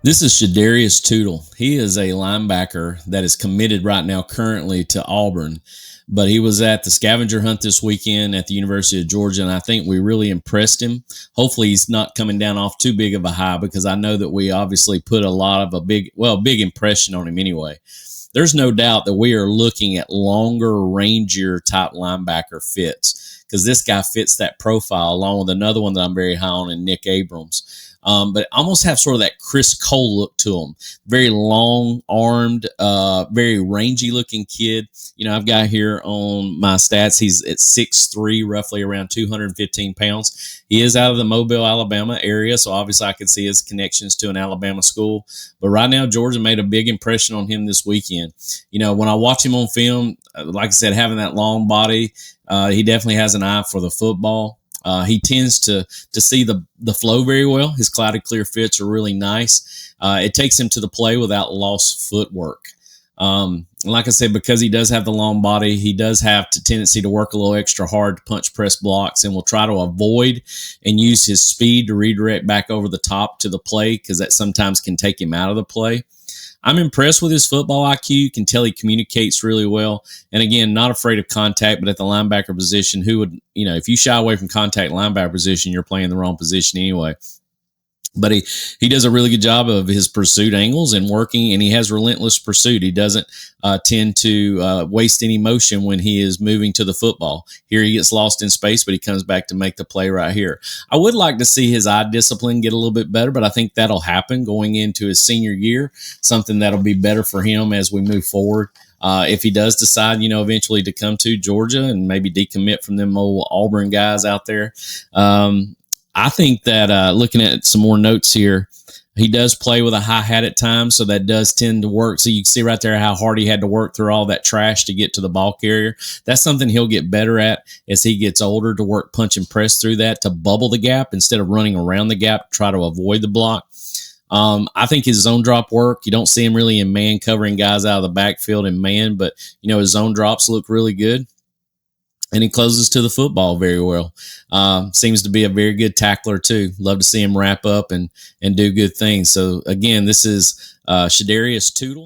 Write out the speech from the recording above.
This is Shadarius Toodle. He is a linebacker that is committed right now currently to Auburn, but he was at the scavenger hunt this weekend at the University of Georgia, and I think we really impressed him. Hopefully he's not coming down off too big of a high, because I know that we obviously put a lot of a big impression on him anyway. There's no doubt that we are looking at longer, rangier type linebacker fits, because this guy fits that profile, along with another one that I'm very high on in Nick Abrams. But almost have sort of that Chris Cole look to him. Very long-armed, very rangy-looking kid. You know, I've got here on my stats, he's at 6'3", roughly around 215 pounds. He is out of the Mobile, Alabama area, so obviously I could see his connections to an Alabama school. But right now, Georgia made a big impression on him this weekend. You know, when I watch him on film, like I said, having that long body, he definitely has an eye for the football. He tends to see the flow very well. His clouded clear fits are really nice. It takes him to the play without lost footwork. Like I said, because he does have the long body, he does have the tendency to work a little extra hard to punch press blocks, and will try to avoid and use his speed to redirect back over the top to the play, because that sometimes can take him out of the play. I'm impressed with his football IQ. You can tell he communicates really well. And again, not afraid of contact, but at the linebacker position, who would, you know, if you shy away from contact linebacker position, you're playing the wrong position anyway. But he does a really good job of his pursuit angles and working, and he has relentless pursuit. He doesn't tend to waste any motion when he is moving to the football. Here he gets lost in space, but he comes back to make the play right here. I would like to see his eye discipline get a little bit better, but I think that'll happen going into his senior year, something that'll be better for him as we move forward. If he does decide, you know, eventually to come to Georgia and maybe decommit from them old Auburn guys out there, I think that looking at some more notes here, he does play with a high hat at times, so that does tend to work. So you can see right there how hard he had to work through all that trash to get to the ball carrier. That's something he'll get better at as he gets older, to work punch and press through that, to bubble the gap instead of running around the gap to try to avoid the block. I think his zone drop work, you don't see him really in man covering guys out of the backfield in man, but, you know, his zone drops look really good. And he closes to the football very well. Seems to be a very good tackler too. Love to see him wrap up and do good things. So again, this is Shadarius Toodle.